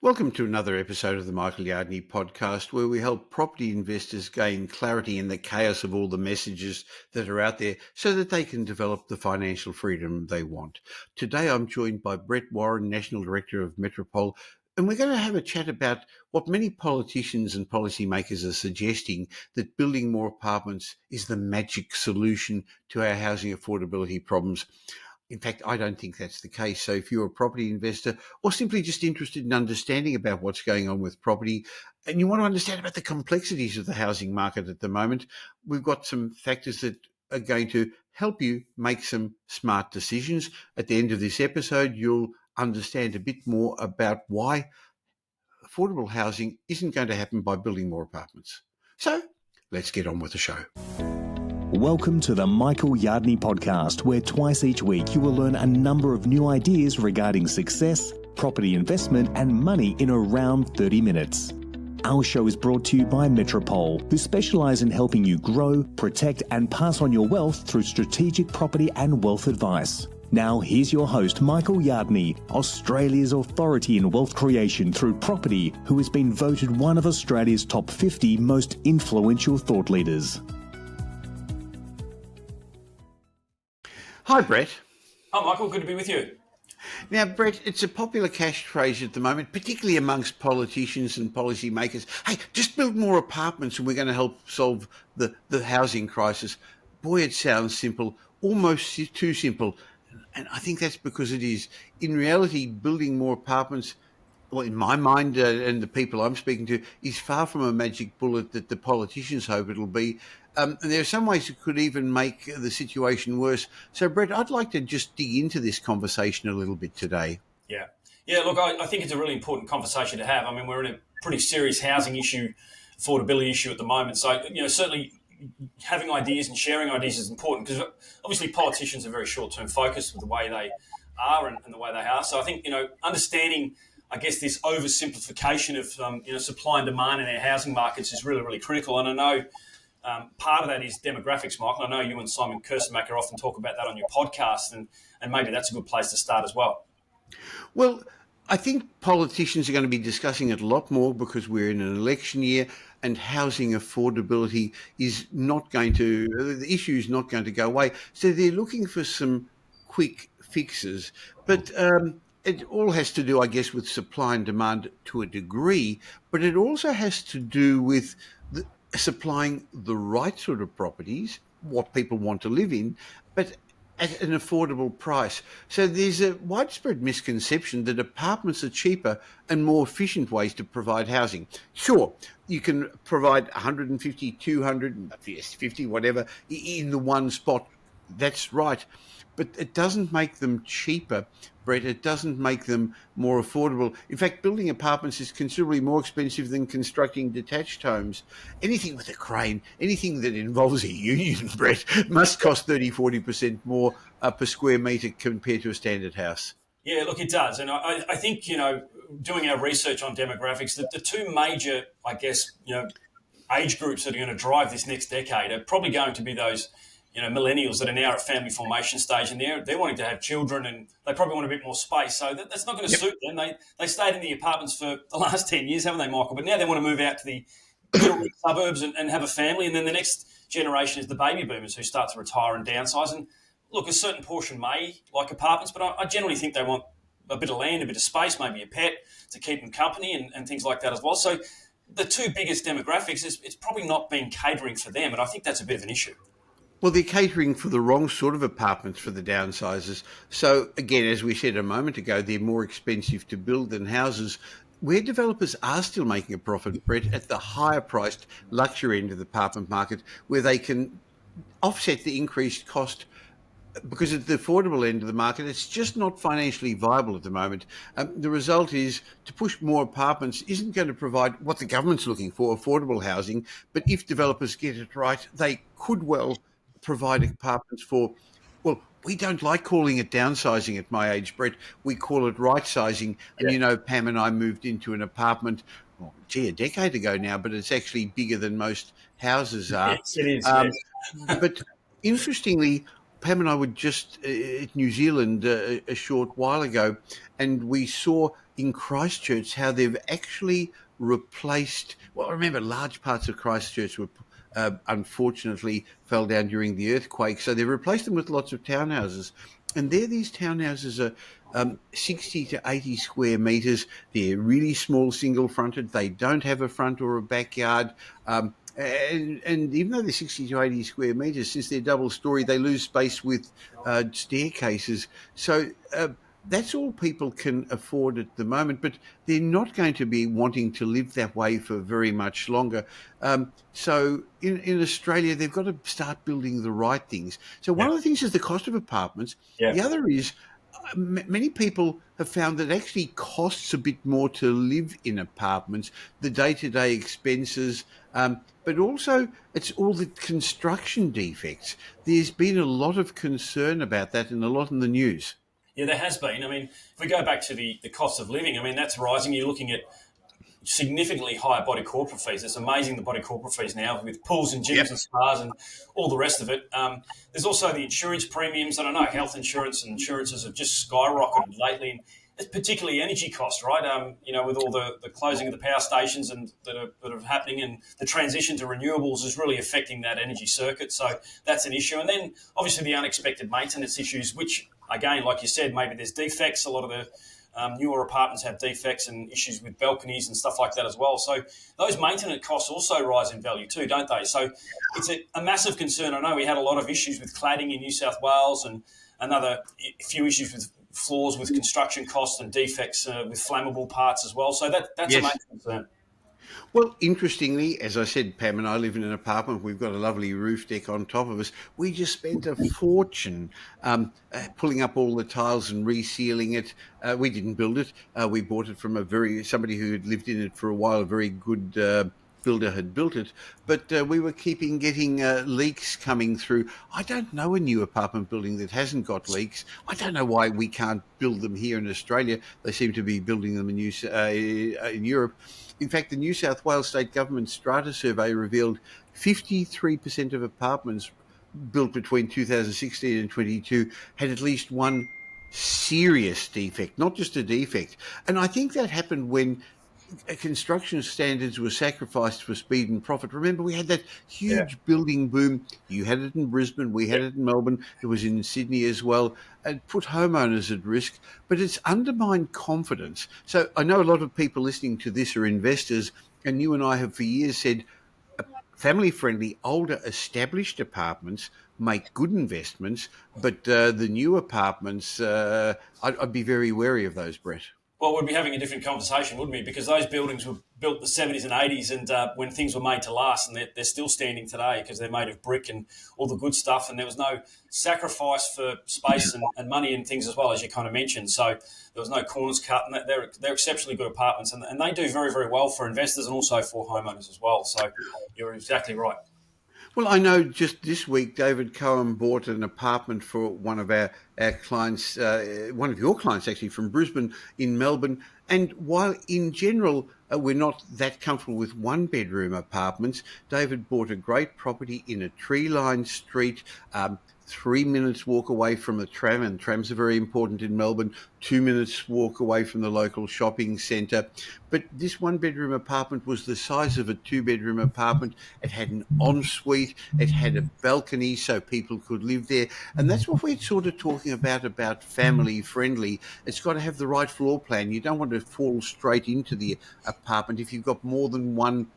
Welcome to another episode of the Michael Yardney podcast, where we help property investors gain clarity in the chaos of all the messages that are out there so that they can develop the financial freedom they want. Today, I'm joined by Brett Warren, National Director of Metropole, and we're going to have a chat about what many politicians and policymakers are suggesting, that building more apartments is the magic solution to our housing affordability problems. In fact, I don't think that's the case. So if you're a property investor or simply just interested in understanding about what's going on with property and you want to understand about the complexities of the housing market at the moment, we've got some factors that are going to help you make some smart decisions. At the end of this episode, you'll understand a bit more about why affordable housing isn't going to happen by building more apartments. So let's get on with the show. Welcome to the Michael Yardney podcast, where twice each week you will learn a number of new ideas regarding success, property investment and money in around 30 minutes. Our show is brought to you by Metropole, who specialise in helping you grow, protect and pass on your wealth through strategic property and wealth advice. Now here's your host, Michael Yardney, Australia's authority in wealth creation through property, who has been voted one of Australia's top 50 most influential thought leaders. Hi, Brett. Hi, Michael. Good to be with you. Now, Brett, it's a popular catchphrase at the moment, particularly amongst politicians and policymakers. Hey, just build more apartments and we're going to help solve the housing crisis. Boy, it sounds simple, almost too simple. And I think that's because it is. In reality, building more apartments, well, in my mind and the people I'm speaking to, is far from a magic bullet that the politicians hope it'll be. And there are some ways it could even make the situation worse. So, Brett, I'd like to just dig into this conversation a little bit today. Yeah. Look, I think it's a really important conversation to have. I mean, we're in a pretty serious housing issue, affordability issue at the moment. So, certainly having ideas and sharing ideas is important, because obviously politicians are very short-term focused with the way they are and the way they are. So I think, understanding, I guess, this oversimplification of, supply and demand in our housing markets is really, really critical. And I know part of that is demographics, Michael. I know you and Simon Kersenmaker often talk about that on your podcast, and maybe that's a good place to start as well. Well, I think politicians are going to be discussing it a lot more because we're in an election year and housing affordability is not going to, the issue is not going to go away. So they're looking for some quick fixes. But it all has to do, I guess, with supply and demand to a degree, but it also has to do with supplying the right sort of properties, what people want to live in, but at an affordable price. So there's a widespread misconception that apartments are cheaper and more efficient ways to provide housing. Sure, you can provide 150, 200, 50, whatever, in the one spot. That's right. But it doesn't make them cheaper, Brett. It doesn't make them more affordable. In fact, building apartments is considerably more expensive than constructing detached homes. Anything with a crane, anything that involves a union, Brett, must cost 30, 40% more per square metre compared to a standard house. Yeah, look, it does. And I think, doing our research on demographics, the two major, I guess, age groups that are going to drive this next decade are probably going to be those millennials that are now at family formation stage, and they're wanting to have children and they probably want a bit more space. So that's not going to suit them. They stayed in the apartments for the last 10 years, haven't they, Michael? But now they want to move out to the suburbs and have a family. And then the next generation is the baby boomers who start to retire and downsize. And look, a certain portion may like apartments, but I generally think they want a bit of land, a bit of space, maybe a pet to keep them company and things like that as well. So the two biggest demographics, it's probably not been catering for them. And I think that's a bit of an issue. Well, they're catering for the wrong sort of apartments for the downsizers. So, again, as we said a moment ago, they're more expensive to build than houses. Where developers are still making a profit, Brett, at the higher priced luxury end of the apartment market, where they can offset the increased cost, because at the affordable end of the market, it's just not financially viable at the moment. The result is to push more apartments isn't going to provide what the government's looking for, affordable housing. But if developers get it right, they could well provide apartments for, well, we don't like calling it downsizing at my age, Brett. We call it right-sizing. And, Pam and I moved into an apartment, a decade ago now, but it's actually bigger than most houses are. Yes, it is. Yes. But interestingly, Pam and I were just at New Zealand a short while ago, and we saw in Christchurch how they've actually replaced. Well, remember, large parts of Christchurch were unfortunately fell down during the earthquake, so they've replaced them with lots of townhouses. And there, these townhouses are 60 to 80 square metres. They're really small, single-fronted. They don't have a front or a backyard. And even though they're 60 to 80 square metres, since they're double-storey, they lose space with staircases. So that's all people can afford at the moment, but they're not going to be wanting to live that way for very much longer. So in Australia, they've got to start building the right things. So one of the things is the cost of apartments. Yeah. The other is many people have found that it actually costs a bit more to live in apartments, the day-to-day expenses, but also it's all the construction defects. There's been a lot of concern about that and a lot in the news. Yeah, there has been. I mean, if we go back to the cost of living, I mean, that's rising. You're looking at significantly higher body corporate fees. It's amazing, the body corporate fees now with pools and gyms and spas and all the rest of it. There's also the insurance premiums. I don't know, health insurance and insurances have just skyrocketed lately. And it's particularly energy costs, right? With all the closing of the power stations and that are happening, and the transition to renewables is really affecting that energy circuit. So that's an issue. And then obviously the unexpected maintenance issues, which again, like you said, maybe there's defects. A lot of the newer apartments have defects and issues with balconies and stuff like that as well. So those maintenance costs also rise in value too, don't they? So it's a massive concern. I know we had a lot of issues with cladding in New South Wales and another few issues with floors with construction costs and defects with flammable parts as well. So that's a major concern. Well, interestingly, as I said, Pam and I live in an apartment. We've got a lovely roof deck on top of us. We just spent a fortune pulling up all the tiles and resealing it. We didn't build it. We bought it from somebody who had lived in it for a while, a very good builder had built it. But we were getting leaks coming through. I don't know a new apartment building that hasn't got leaks. I don't know why we can't build them here in Australia. They seem to be building them in Europe. In fact, the New South Wales State Government Strata Survey revealed 53% of apartments built between 2016 and 22 had at least one serious defect, not just a defect. And I think that happened when construction standards were sacrificed for speed and profit. Remember, we had that huge building boom. You had it in Brisbane, we had it in Melbourne, it was in Sydney as well. It put homeowners at risk, but it's undermined confidence. So I know a lot of people listening to this are investors, and you and I have for years said family-friendly, older, established apartments make good investments, but the new apartments, I'd be very wary of those, Brett. Well, we'd be having a different conversation, wouldn't we? Because those buildings were built in the 70s and 80s and when things were made to last, and they're still standing today because they're made of brick and all the good stuff, and there was no sacrifice for space and money and things as well, as you kind of mentioned. So there was no corners cut, and they're exceptionally good apartments, and they do very, very well for investors and also for homeowners as well. So you're exactly right. Well, I know just this week, David Cohen bought an apartment for one of our clients, one of your clients actually, from Brisbane in Melbourne. And while in general we're not that comfortable with one-bedroom apartments, David bought a great property in a tree-lined street, 3 minutes walk away from the tram, and trams are very important in Melbourne, 2 minutes walk away from the local shopping centre. But this one-bedroom apartment was the size of a two-bedroom apartment. It had an ensuite, it had a balcony so people could live there. And that's what we're sort of talking about family-friendly. It's got to have the right floor plan. You don't want to fall straight into the apartment. If you've got more than one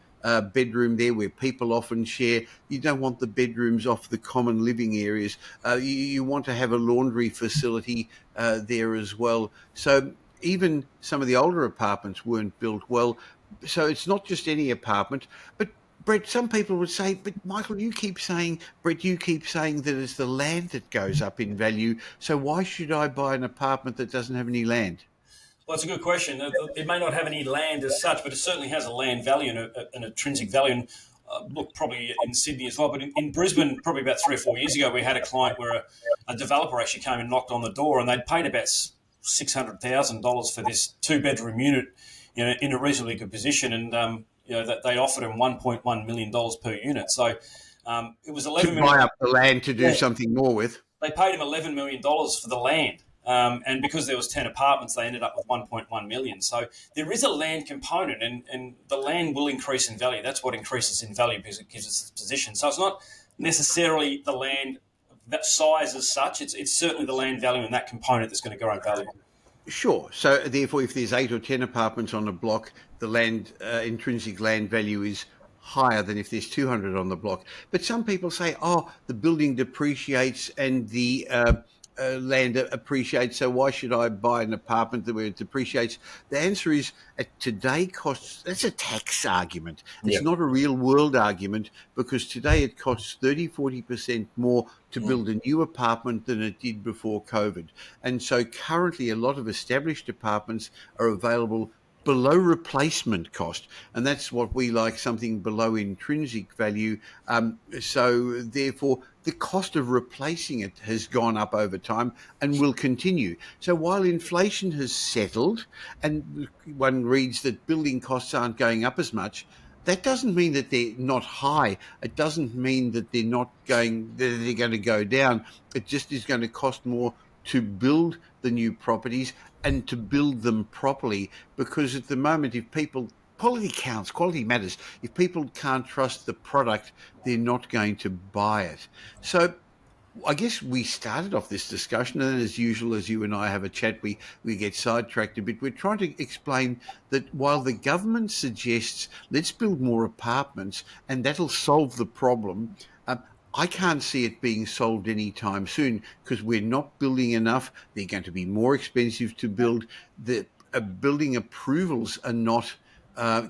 bedroom there where people often share, you don't want the bedrooms off the common living areas. You want to have a laundry facility there as well. So even some of the older apartments weren't built well. So it's not just any apartment. But Brett, some people would say, but Michael, you keep saying that it's the land that goes up in value. So why should I buy an apartment that doesn't have any land? Well, that's a good question. It may not have any land as such, but it certainly has a land value and an intrinsic value. And look, probably in Sydney as well. But in Brisbane, probably about 3 or 4 years ago, we had a client where a developer actually came and knocked on the door, and they'd paid about $600,000 for this two-bedroom unit, in a reasonably good position, and that they offered him $1.1 million per unit. So it was $11 million. To buy up the land to do something more with. They paid him $11 million for the land. And because there was 10 apartments, they ended up with 1.1 million. So there is a land component, and the land will increase in value. That's what increases in value because it gives us its position. So it's not necessarily the land that size as such. It's certainly the land value and that component that's going to grow in value. Sure. So therefore, if there's 8 or 10 apartments on a block, the land intrinsic land value is higher than if there's 200 on the block. But some people say, oh, the building depreciates and the land appreciates, so why should I buy an apartment where it depreciates? The answer is, at today costs, that's a tax argument. It's not a real world argument, because today it costs 30-40% more to build a new apartment than it did before COVID. And so currently a lot of established apartments are available below replacement cost, and that's what we like, something below intrinsic value. So therefore the cost of replacing it has gone up over time and will continue. So while inflation has settled and one reads that building costs aren't going up as much, that doesn't mean that they're not high. It doesn't mean that they're going to go down. It just is going to cost more to build the new properties and to build them properly, because at the moment, if people, quality counts, quality matters. If people can't trust the product, they're not going to buy it. So I guess we started off this discussion, and as usual, as you and I have a chat, we get sidetracked a bit. We're trying to explain that while the government suggests let's build more apartments and that'll solve the problem, I can't see it being solved anytime soon, because we're not building enough. They're going to be more expensive to build. The building approvals are not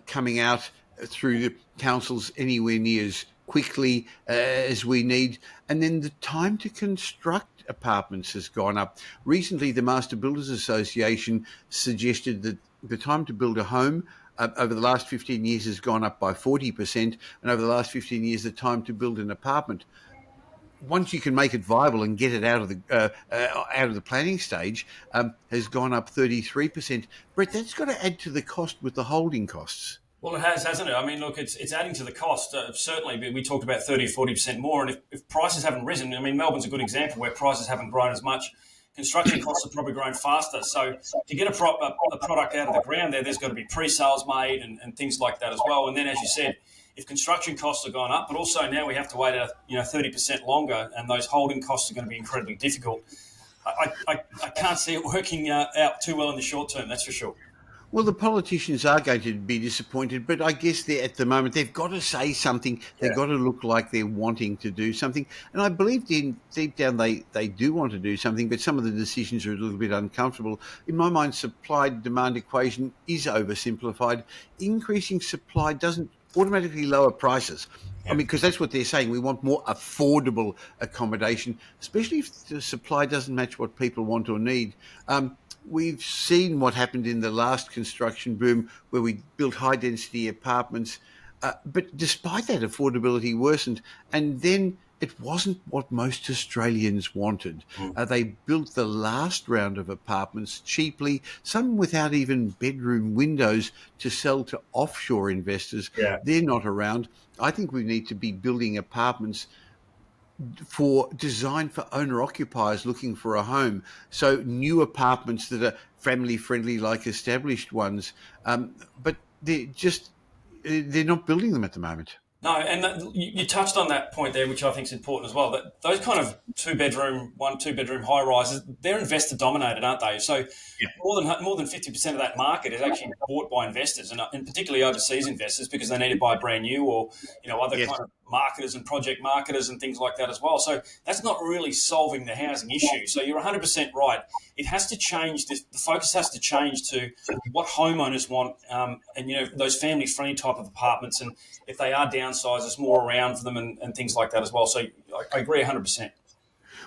coming out through the councils anywhere near as quickly as we need. And then the time to construct apartments has gone up. Recently, the Master Builders Association suggested that the time to build a home over the last 15 years has gone up by 40%, and over the last 15 years, the time to build an apartment, once you can make it viable and get it out of the planning stage, has gone up 33%. Brett, that's got to add to the cost with the holding costs. Well, it has, hasn't it? I mean, look, it's adding to the cost. Certainly, we talked about 30 or 40% more, and if prices haven't risen, I mean, Melbourne's a good example where prices haven't grown as much. Construction costs have probably grown faster. So to get a product out of the ground there's got to be pre-sales made and things like that as well. And then, as you said, if construction costs are gone up, but also now we have to wait 30% longer, and those holding costs are going to be incredibly difficult. I can't see it working out too well in the short term, that's for sure. Well, the politicians are going to be disappointed, but I guess at the moment they've got to say something. They've got to look like they're wanting to do something. And I believe deep down they do want to do something, but some of the decisions are a little bit uncomfortable. In my mind, supply-demand equation is oversimplified. Increasing supply doesn't automatically lower prices. I mean, because that's what they're saying. We want more affordable accommodation, especially if the supply doesn't match what people want or need. We've seen what happened in the last construction boom where we built high-density apartments, but despite that, affordability worsened, and then it wasn't what most Australians wanted. They built the last round of apartments cheaply, some without even bedroom windows, to sell to offshore investors. They're not around. I think we need to be building apartments designed for owner-occupiers looking for a home. So new apartments that are family-friendly like established ones. But they're not building them at the moment. No, and you touched on that point there, which I think is important as well, that those kind of two bedroom high rises, they're investor dominated, aren't they? So more than 50% of that market is actually bought by investors, and particularly overseas investors, because they need to buy brand new, or other kind of marketers and project marketers and things like that as well. So that's not really solving the housing issue. So you're 100% right. It has to change. The focus has to change to what homeowners want, and those family-friendly type of apartments, and if they are downsized, there's more around for them and things like that as well. So I agree 100%.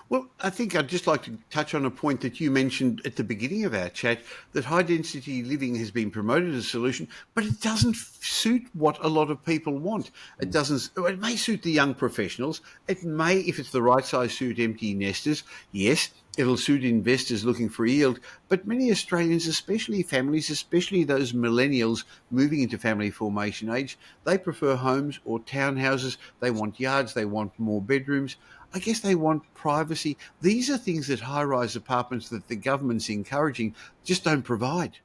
Well, I think I'd just like to touch on a point that you mentioned at the beginning of our chat, that high-density living has been promoted as a solution, but it doesn't suit what a lot of people want. It doesn't. It may suit the young professionals. It may, if it's the right size, suit empty nesters. Yes, it'll suit investors looking for yield, but many Australians, especially families, especially those millennials moving into family formation age, they prefer homes or townhouses. They want yards. They want more bedrooms. I guess they want privacy. These are things that high-rise apartments that the government's encouraging just don't provide.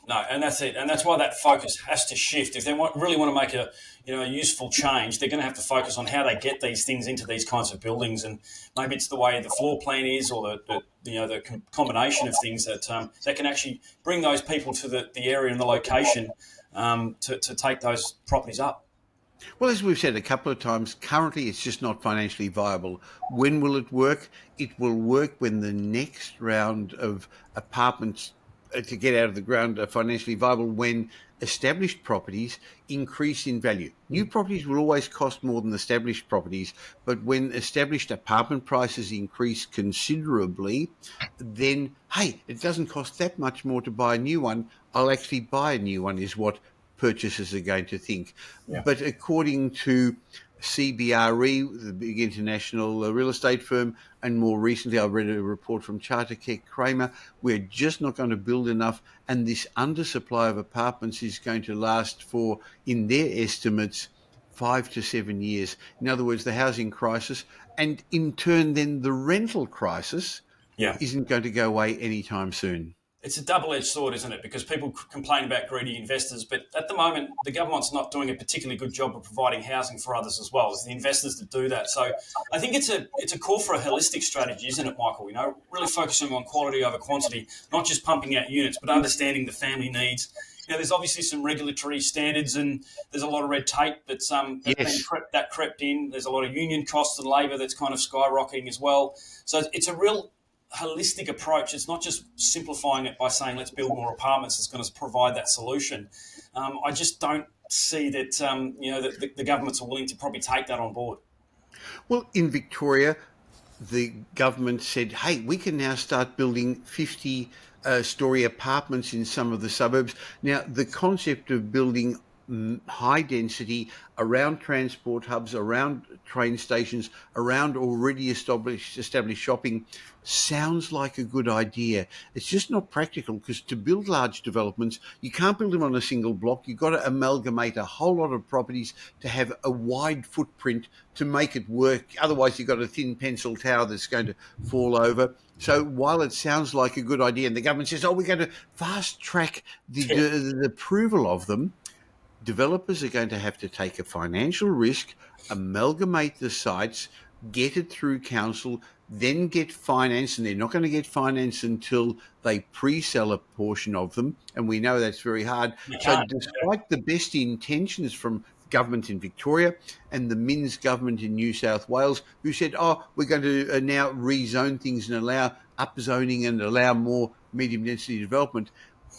No, and that's it, and that's why that focus has to shift. If they really want to make a useful change, they're going to have to focus on how they get these things into these kinds of buildings, and maybe it's the way the floor plan is, or the combination of things that can actually bring those people to the area and the location to take those properties up. Well, as we've said a couple of times, currently it's just not financially viable. When will it work? It will work when the next round of apartments to get out of the ground are financially viable, when established properties increase in value. New properties will always cost more than established properties, but when established apartment prices increase considerably, then, hey, it doesn't cost that much more to buy a new one. I'll actually buy a new one, is what purchasers are going to think. Yeah. But according to CBRE, the big international real estate firm, and more recently I read a report from Charter Keck Kramer, we're just not going to build enough, and this undersupply of apartments is going to last for, in their estimates, 5 to 7 years. In other words, the housing crisis, and in turn then the rental crisis, isn't going to go away anytime soon. It's a double-edged sword, isn't it? Because people complain about greedy investors, but at the moment, the government's not doing a particularly good job of providing housing for others as well. It's the investors that do that. So I think it's a call for a holistic strategy, isn't it, Michael? Really focusing on quality over quantity, not just pumping out units, but understanding the family needs. There's obviously some regulatory standards, and there's a lot of red tape that's crept in. There's a lot of union costs and labour that's kind of skyrocketing as well. So it's a real holistic approach. It's not just simplifying it by saying let's build more apartments that's going to provide that solution. I just don't see that that the governments are willing to probably take that on board. Well, in Victoria, the government said, hey, we can now start building 50-storey apartments in some of the suburbs. Now, the concept of building high density around transport hubs, around train stations, around already established shopping sounds like a good idea. It's just not practical, because to build large developments, you can't build them on a single block. You've got to amalgamate a whole lot of properties to have a wide footprint to make it work. Otherwise, you've got a thin pencil tower that's going to fall over. So while it sounds like a good idea, and the government says, we're going to fast track the approval of them, developers are going to have to take a financial risk, amalgamate the sites, get it through council, then get finance, and they're not going to get finance until they pre-sell a portion of them, and we know that's very hard. So despite the best intentions from government in Victoria and the Minns government in New South Wales, who said, we're going to now rezone things and allow upzoning and allow more medium density development,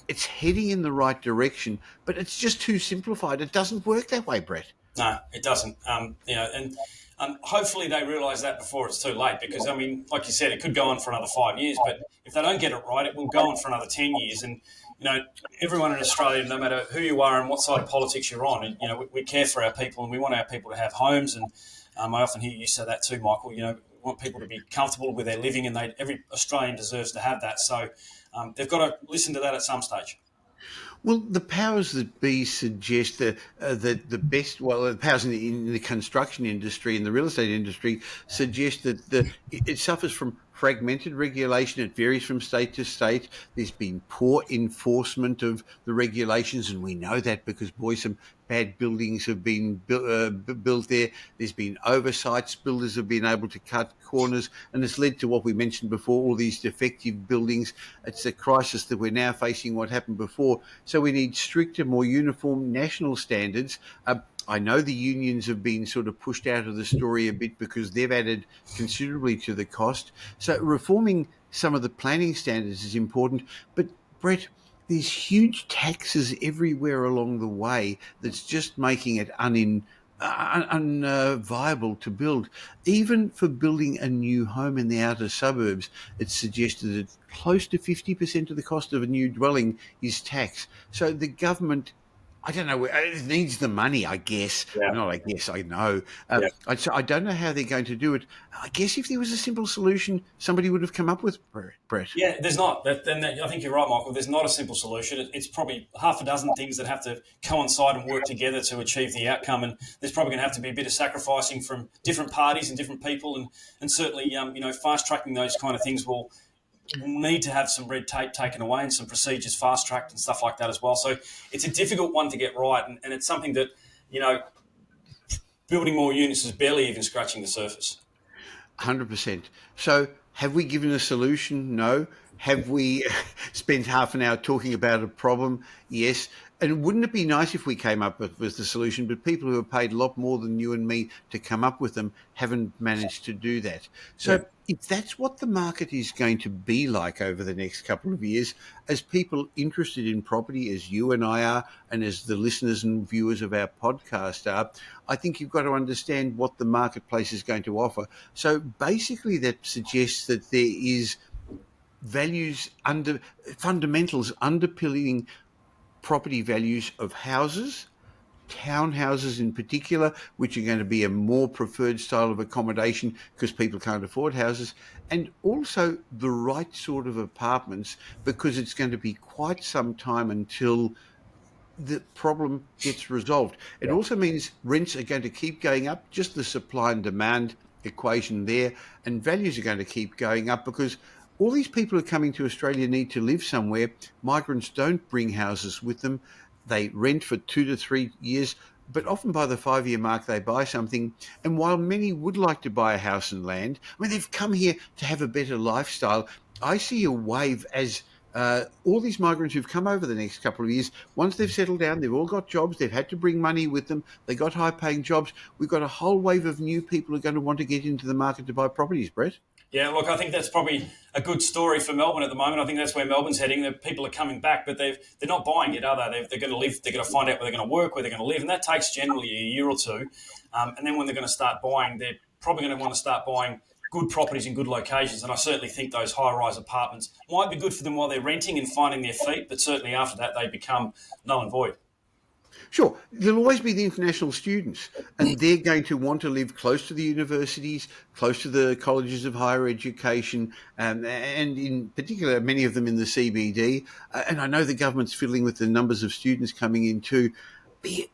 it's heading in the right direction, but it's just too simplified. It doesn't work that way, Brett. No, it doesn't. And hopefully they realise that before it's too late, because, like you said, it could go on for another 5 years, but if they don't get it right, it will go on for another 10 years. And, everyone in Australia, no matter who you are and what side of politics you're on, and, we care for our people, and we want our people to have homes. And I often hear you say that too, Michael. We want people to be comfortable with their living, and every Australian deserves to have that. So they've got to listen to that at some stage. Well, the powers that be suggest that the best, the powers in the construction industry and the real estate industry suggest that it suffers from fragmented regulation. It varies from state to state. There's been poor enforcement of the regulations, and we know that because, some bad buildings have been built there. There's been oversights. Builders have been able to cut corners, and it's led to what we mentioned before, all these defective buildings. It's a crisis that we're now facing what happened before. So we need stricter, more uniform national standards. I know the unions have been sort of pushed out of the story a bit because they've added considerably to the cost. So reforming some of the planning standards is important. But, Brett, there's huge taxes everywhere along the way that's just making it unviable to build. Even for building a new home in the outer suburbs, it's suggested that close to 50% of the cost of a new dwelling is tax. So the government, I don't know. It needs the money, I guess. Yeah, Not, I guess, I know. yeah. I don't know how they're going to do it. I guess if there was a simple solution, somebody would have come up with, Brett. Yeah, there's not. I think you're right, Michael. There's not a simple solution. It's probably half a dozen things that have to coincide and work together to achieve the outcome. And there's probably going to have to be a bit of sacrificing from different parties and different people. And certainly, fast tracking those kind of things will need to have some red tape taken away and some procedures fast tracked and stuff like that as well. So it's a difficult one to get right. And it's something that, building more units is barely even scratching the surface. 100%. So have we given a solution? No. Have we spent half an hour talking about a problem? Yes. And wouldn't it be nice if we came up with the solution, but people who are paid a lot more than you and me to come up with them haven't managed to do that. So if that's what the market is going to be like over the next couple of years, as people interested in property, as you and I are, and as the listeners and viewers of our podcast are, I think you've got to understand what the marketplace is going to offer. So basically that suggests that there is fundamentals underpinning property values of houses, townhouses in particular, which are going to be a more preferred style of accommodation because people can't afford houses, and also the right sort of apartments, because it's going to be quite some time until the problem gets resolved. It also means rents are going to keep going up, just the supply and demand equation there, and values are going to keep going up because all these people who are coming to Australia need to live somewhere. Migrants don't bring houses with them. They rent for 2 to 3 years, but often by the 5-year mark, they buy something. And while many would like to buy a house and land, I mean, they've come here to have a better lifestyle. I see a wave as all these migrants who've come over the next couple of years, once they've settled down, they've all got jobs, they've had to bring money with them, they got high-paying jobs. We've got a whole wave of new people who are going to want to get into the market to buy properties, Brett. Yeah, look, I think that's probably a good story for Melbourne at the moment. I think that's where Melbourne's heading. The people are coming back, but they're not buying it, are they? They're going to live. They're going to find out where they're going to work, where they're going to live, and that takes generally a year or two. And then when they're going to start buying, they're probably going to want to start buying good properties in good locations. And I certainly think those high-rise apartments might be good for them while they're renting and finding their feet, but certainly after that they become null and void. Sure, there'll always be the international students, and they're going to want to live close to the universities, close to the colleges of higher education, and in particular, many of them in the CBD. And I know the government's fiddling with the numbers of students coming in too. Be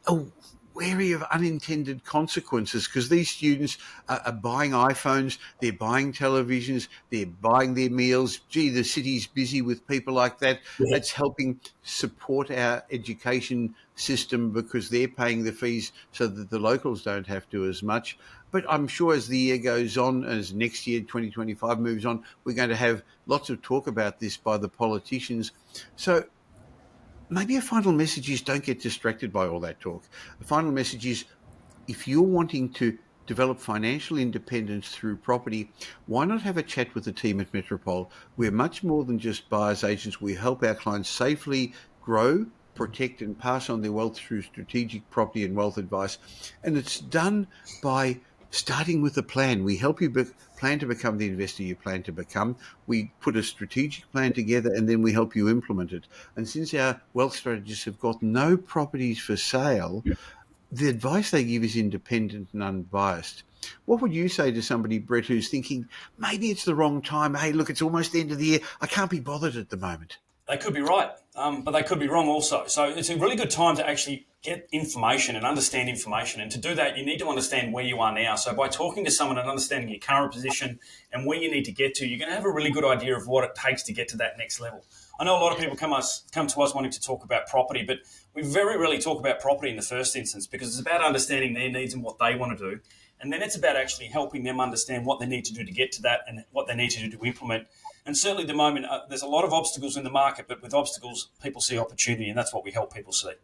wary of unintended consequences, because these students are buying iPhones, they're buying televisions, they're buying their meals. Gee, the city's busy with people like that. Yeah. That's helping support our education system because they're paying the fees so that the locals don't have to as much. But I'm sure as the year goes on, as next year, 2025 moves on, we're going to have lots of talk about this by the politicians. So maybe a final message is don't get distracted by all that talk. The final message is if you're wanting to develop financial independence through property, why not have a chat with the team at Metropole? We're much more than just buyers agents. We help our clients safely grow, protect and pass on their wealth through strategic property and wealth advice. And it's done by starting with a plan. We help you plan to become the investor you plan to become. We put a strategic plan together and then we help you implement it. And since our wealth strategists have got no properties for sale, the advice they give is independent and unbiased. What would you say to somebody, Brett, who's thinking, maybe it's the wrong time. Hey, look, it's almost the end of the year. I can't be bothered at the moment. They could be right, but they could be wrong also. So it's a really good time to actually get information and understand information. And to do that, you need to understand where you are now. So by talking to someone and understanding your current position and where you need to get to, you're going to have a really good idea of what it takes to get to that next level. I know a lot of people come to us wanting to talk about property, but we very rarely talk about property in the first instance because it's about understanding their needs and what they want to do. And then it's about actually helping them understand what they need to do to get to that and what they need to do to implement. And certainly at the moment, there's a lot of obstacles in the market, but with obstacles, people see opportunity, and that's what we help people see.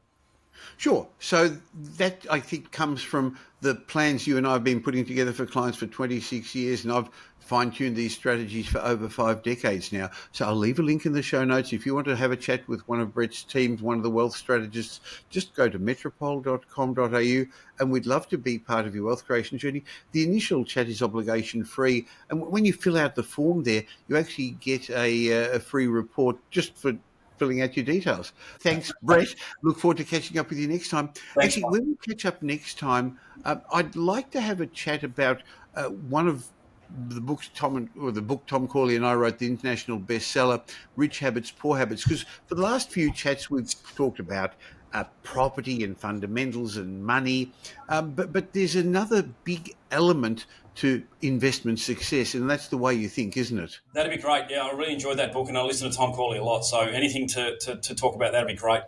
Sure. So that, I think, comes from the plans you and I have been putting together for clients for 26 years, and I've fine-tuned these strategies for over 5 decades now. So I'll leave a link in the show notes. If you want to have a chat with one of Brett's teams, one of the wealth strategists, just go to metropole.com.au, and we'd love to be part of your wealth creation journey. The initial chat is obligation-free, and when you fill out the form there, you actually get a free report just for filling out your details. Thanks, Brett. Look forward to catching up with you next time. Thanks, Actually, Mike. when we catch up next time, I'd like to have a chat about one of the books the book Tom Corley and I wrote, the international bestseller, Rich Habits, Poor Habits, because for the last few chats we've talked about property and fundamentals and money, but there's another big element to investment success, and that's the way you think, isn't it? That'd be great. Yeah, I really enjoyed that book, and I listen to Tom Corley a lot. So anything to talk about, that'd be great.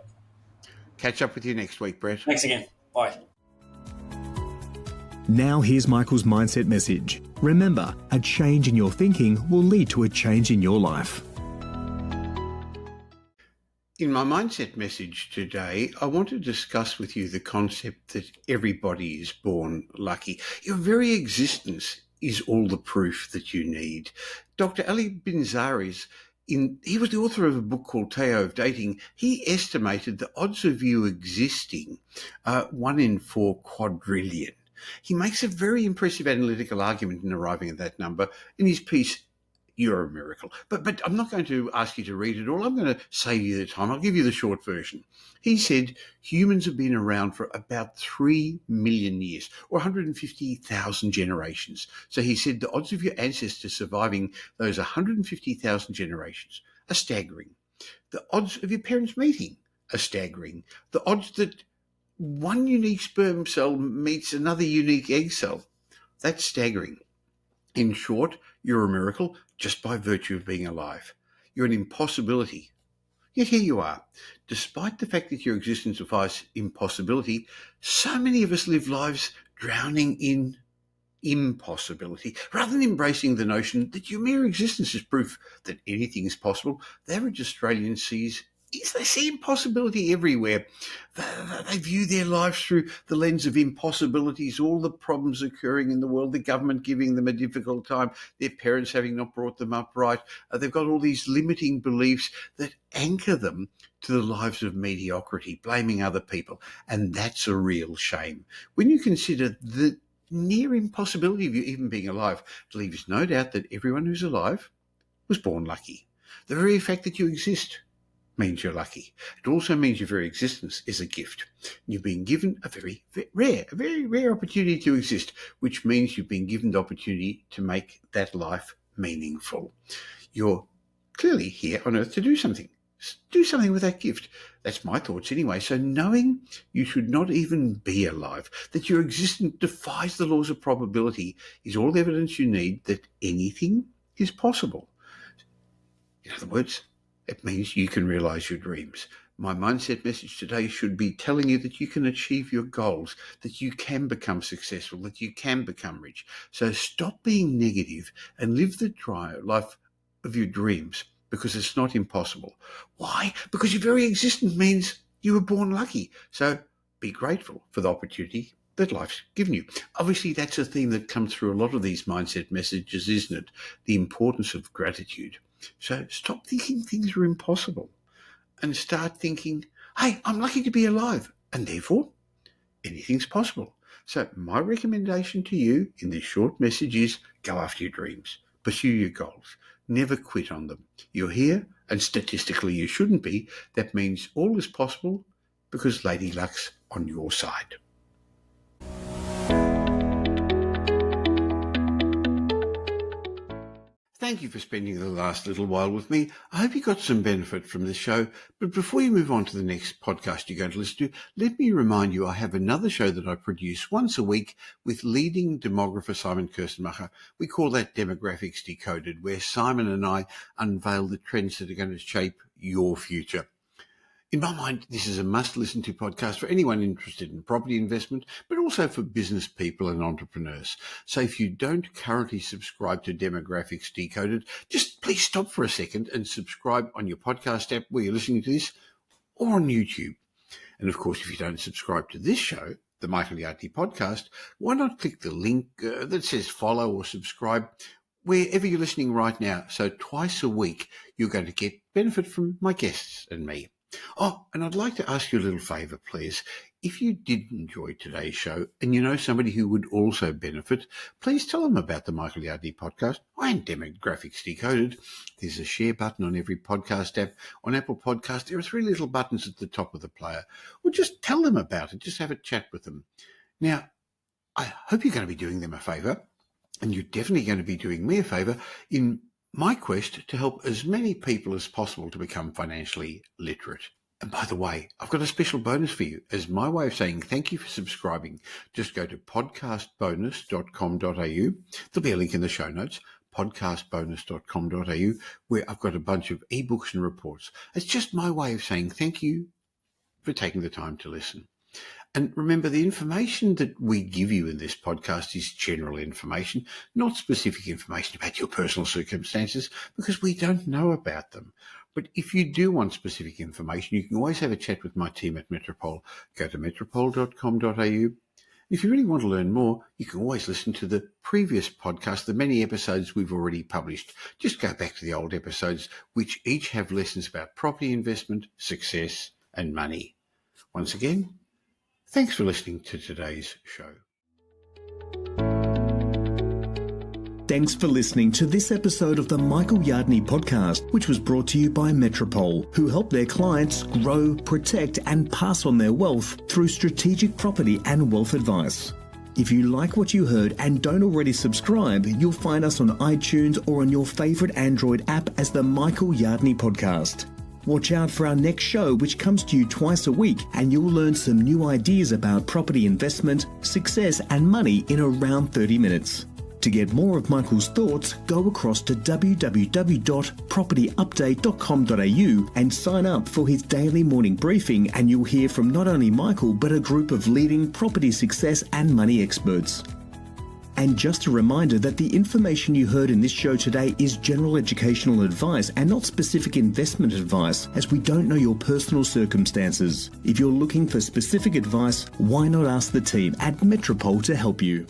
Catch up with you next week, Brett. Thanks again. Bye. Now here's Michael's mindset message. Remember, a change in your thinking will lead to a change in your life. In my mindset message today, I want to discuss with you the concept that everybody is born lucky. Your very existence is all the proof that you need. Dr. Ali Binzari's he was the author of a book called Tao of Dating. He estimated the odds of you existing 1 in 4 quadrillion. He makes a very impressive analytical argument in arriving at that number in his piece, You're a Miracle. But I'm not going to ask you to read it all. I'm going to save you the time. I'll give you the short version. He said humans have been around for about 3 million years, or 150,000 generations. So he said the odds of your ancestors surviving those 150,000 generations are staggering. The odds of your parents meeting are staggering. The odds that one unique sperm cell meets another unique egg cell, that's staggering. In short, you're a miracle just by virtue of being alive. You're an impossibility. Yet here you are. Despite the fact that your existence defies impossibility, so many of us live lives drowning in impossibility. Rather than embracing the notion that your mere existence is proof that anything is possible, the average Australian they see impossibility everywhere. They view their lives through the lens of impossibilities, all the problems occurring in the world, the government giving them a difficult time, their parents having not brought them up right. They've got all these limiting beliefs that anchor them to the lives of mediocrity, blaming other people. And that's a real shame. When you consider the near impossibility of you even being alive, it leaves no doubt that everyone who's alive was born lucky. The very fact that you exist means you're lucky. It also means your very existence is a gift. You've been given a very rare opportunity to exist, which means you've been given the opportunity to make that life meaningful. You're clearly here on earth to do something. Do something with that gift. That's my thoughts anyway. So knowing you should not even be alive, that your existence defies the laws of probability, is all the evidence you need that anything is possible. In other words, it means you can realize your dreams. My mindset message today should be telling you that you can achieve your goals, that you can become successful, that you can become rich. So stop being negative and live the life of your dreams, because it's not impossible. Why? Because your very existence means you were born lucky. So be grateful for the opportunity that life's given you. Obviously, that's a theme that comes through a lot of these mindset messages, isn't it? The importance of gratitude. So stop thinking things are impossible and start thinking, hey, I'm lucky to be alive, and therefore anything's possible. So my recommendation to you in this short message is go after your dreams, pursue your goals, never quit on them. You're here, and statistically you shouldn't be. That means all is possible because Lady Luck's on your side. Thank you for spending the last little while with me. I hope you got some benefit from this show. But before you move on to the next podcast you're going to listen to, let me remind you I have another show that I produce once a week with leading demographer Simon Kirstenmacher. We call that Demographics Decoded, where Simon and I unveil the trends that are going to shape your future. In my mind, this is a must-listen to podcast for anyone interested in property investment, but also for business people and entrepreneurs. So if you don't currently subscribe to Demographics Decoded, just please stop for a second and subscribe on your podcast app where you're listening to this, or on YouTube. And of course, if you don't subscribe to this show, the Michael Yardney podcast, why not click the link that says follow or subscribe wherever you're listening right now. So twice a week, you're going to get benefit from my guests and me. Oh, and I'd like to ask you a little favour, please. If you did enjoy today's show and you know somebody who would also benefit, please tell them about the Michael Yardney podcast and Demographics Decoded. There's a share button on every podcast app. On Apple Podcasts, there are 3 little buttons at the top of the player. Or just tell them about it. Just have a chat with them. Now, I hope you're going to be doing them a favour, and you're definitely going to be doing me a favour in my quest to help as many people as possible to become financially literate. And by the way, I've got a special bonus for you. As my way of saying thank you for subscribing, just go to podcastbonus.com.au. There'll be a link in the show notes, podcastbonus.com.au, where I've got a bunch of ebooks and reports. It's just my way of saying thank you for taking the time to listen. And remember, the information that we give you in this podcast is general information, not specific information about your personal circumstances, because we don't know about them. But if you do want specific information, you can always have a chat with my team at Metropole. Go to metropole.com.au. If you really want to learn more, you can always listen to the previous podcast, the many episodes we've already published. Just go back to the old episodes, which each have lessons about property investment, success, and money. Once again, thanks for listening to today's show. Thanks for listening to this episode of the Michael Yardney podcast, which was brought to you by Metropole, who help their clients grow, protect, and pass on their wealth through strategic property and wealth advice. If you like what you heard and don't already subscribe, you'll find us on iTunes or on your favourite Android app as the Michael Yardney podcast. Watch out for our next show, which comes to you twice a week, and you'll learn some new ideas about property investment, success, and money in around 30 minutes. To get more of Michael's thoughts, go across to www.propertyupdate.com.au and sign up for his daily morning briefing, and you'll hear from not only Michael but a group of leading property success and money experts. And just a reminder that the information you heard in this show today is general educational advice and not specific investment advice, as we don't know your personal circumstances. If you're looking for specific advice, why not ask the team at Metropole to help you?